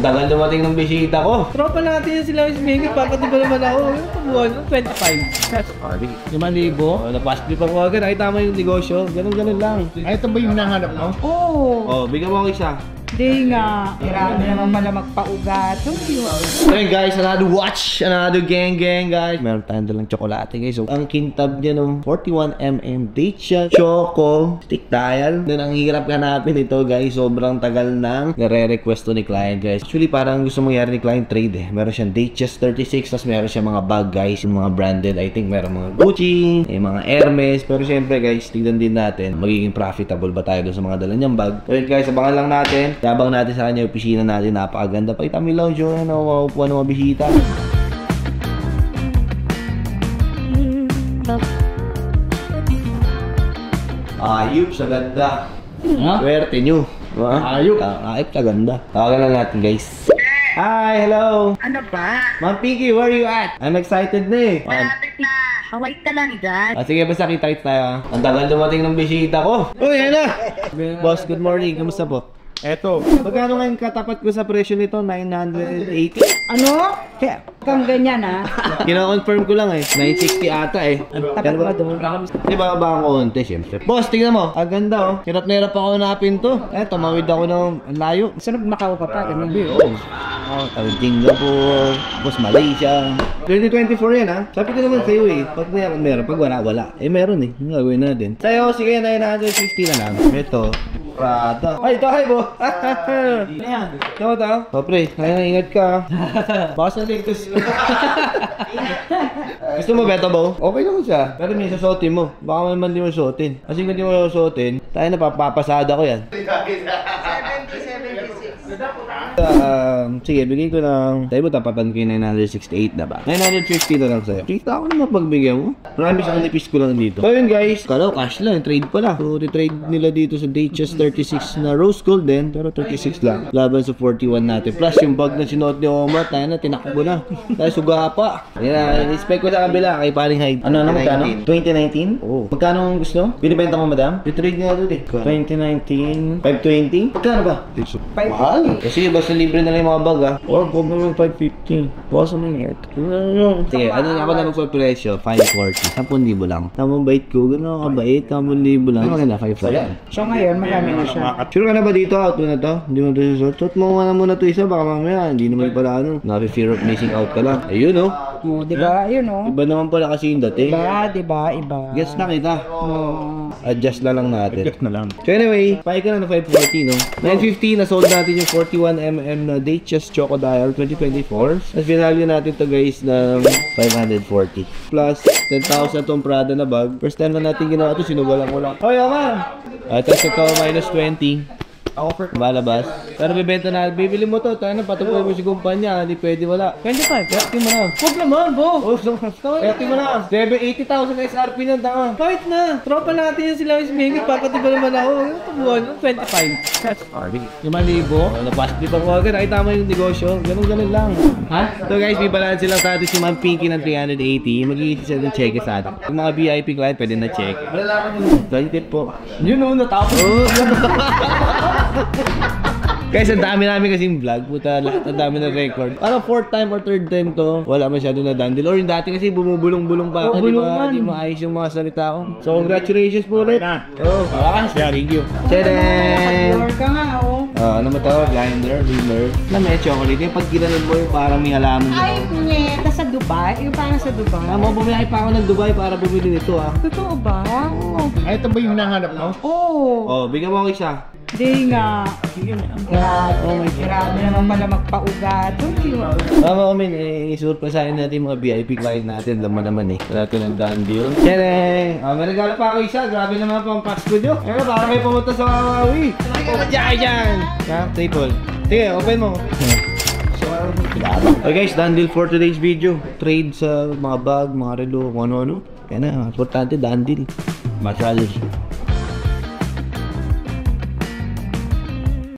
tagal dumating ng bisita ko. Tropa natin yung sila Miss papatiba naman ako. Yung tabuhan, 25. 5,000. Napasli pa ko agad. Nakita mo yung negosyo. Ganun lang. Ay, ito ba yung hinahanap mo? Oo. Bigyan mo ako isa. Di nga. Marami naman pala magpaugat. So yun guys, another watch, another gang guys. Meron tayong dalang tsokolate guys. So ang kintab niya ng 41mm date siya, choco, stick dial. Then ang hirap hanapin ito guys. Sobrang tagal nang nare-request to ni client guys. Actually parang gusto mangyari ni client trade eh. Meron siyang date chest 36, tapos meron siyang mga bag guys. Yung mga branded, I think meron mga Gucci, mga Hermes. Pero syempre guys, tignan din natin magiging profitable ba tayo doon sa mga dala niyang bag. So yun guys, abangan lang natin. Yabang natin sa kanya yung opisina natin, napakaganda. Pakita mo yung lounge yun, maupuan ng mga bisita. Ayup sa ganda. Swerte nyo. Ayup. Ayup sa ganda. Tawagan lang natin guys. Hi, hello. Ano ba? Ma'am Pinky, where are you at? I'm excited na eh. Malapit na. Wait ka lang dyan. Sige, basta kita tayo. Ang tagal dumating ng bisita ko. Uy, yan na. Boss, good morning. Kamusta po? Eto. Magkano ngayon katapat ko sa presyo nito? 980? Ano? Kang ganyan ha? Kina-confirm ko lang eh. 960 ata eh. Tapat ba doon? Di ba ba ang konti, syempre. Boss, tingnan mo. Ang ganda oh. Hirap na hirap ako hanapin to. Tumawid ako ng layo. Sunod Macau ka pa. Ganun ba? Tawid Singapore. Boss, Malaysia. 2024 yan ha. Sabi ko naman sa'yo eh. Pag meron, pag wala. Eh meron eh. Yung gagawin natin. Sa'yo, sige 950 na lang. Ito. Prada. Ay, ito, hi, bo. Ayan. Ito, ito. Pre, ingat ka. Baka sa latest. Gusto mo beto, bo? Okay naman siya. Pero may susuotin mo. Baka naman di mo susuotin. Kasi kung di mo susuotin, tayo na papapasada ko yan. 76. Sige, bigay ko ng... Tayo mo tapatan ko yung 968 na ba? 950 na lang sa'yo. Kita ako naman pagbigyan mo. Marami sa nipis ko lang dito. So yun guys, kalaw cash lang, trade pala. So trade nila dito sa Datejust 36 na rose gold din, pero 36 lang. Laban sa 41 natin. Plus yung bag na sinuot ni Omar, tayo na, tinakbo na. Tayo suga pa. Yan, expect ko sa kabila kay Paring Hyde. Ano, magkano? 2019? Oo. Magkano ang gusto? Binibenta mo, madam? Trade nga doon eh. 2019, 520? Magkano ba? Mahal. Kasi basta libre na lang yung mga bag ah. Or huwag naman 550. Basta mo yung sige, ano ako na magpapresyo? 540. 10,000 lang. Tamang bait ko. Gano'n kabait. 10,000 lang. Ano ka na? 540. So ngayon, marami na siya. Sure ka na ba dito? Out mo na to? Hindi mo ito susort? Suot mo muna to isa. Baka mamaya hindi naman pala ano. Fear of missing out ka lang. Ayun oh. Oo, diba? Ayun oh. Iba naman pala kasi yung dating. Diba? Iba. Guess na kita. Adjust na lang natin. Adjust na lang. So anyway, pahay ka na ng 540 no? 950 na sold natin yung 41mm na Datejust Choco Dial 2024. Tapos binalyo natin to guys ng 540. Plus 10,000 tong Prada na bag. First time na natin ginawa ito, sinugalan ko lang. Hoy, Omar! Tapos ito minus 20. Offer malabas. Pero bibenta na, bibili mo to, tayo na patuloy mo si kumpanya, hindi pwede wala. 25, kaya mo na. Huwag naman, bo! Kaya mo na. 80,000 SRP na tanga. Kahit na, tropa natin yung sila Miss papatiba naman ako. Yung tabuhan, 25. 5,000. Napasli pa ko agad, nakita mo yung negosyo. Ganun lang. Ha? So guys, may balance lang sa atin si Ma'am Pinky ng 380. Mag-iisip siya ng check sa atin. Yung mga VIP client, pwede na check. Malalaman mo. Ganyan po. Yun o, natapos. Guys, ang dami namin kasing vlog. Puta, lahat ang dami na record. Parang 4th time or 3rd time to, wala masyado na dandil. Or yung dati kasi bumubulong-bulong pa ako. Di maayos yung mga salita ko. So, congratulations po ulit. Thank you. Tadaan! Floor ka nga, oh. Ano mo tawag? Grinder, dealer. Na may chocolate. Yung pag ginanon mo yung parang may halaman mo. Ay, nyeta sa Dubai? Yung parang sa Dubai? Bumiyahe pa ako ng Dubai para bumili nito ah. Totoo ba? Ay, ito ba yung hinahanap mo? Oo. Bigyan mo ako isa. Di nga. Grabe naman pala magpaugat. Tama kami, isurpresahin natin yung mga VIP client natin. Laman naman eh. Wala ito ng done deal. Tiyere! May regalo pa ako isa. Grabe naman po ang Pasko nyo. Pero para kayo pumunta sa Wawawi. Diyan! Triple. Sige, open mo. Okay guys, done deal for today's video. Trade sa mga bag, mga relo, kung ano-ano. Kaya na, importante done deal. Masyadong.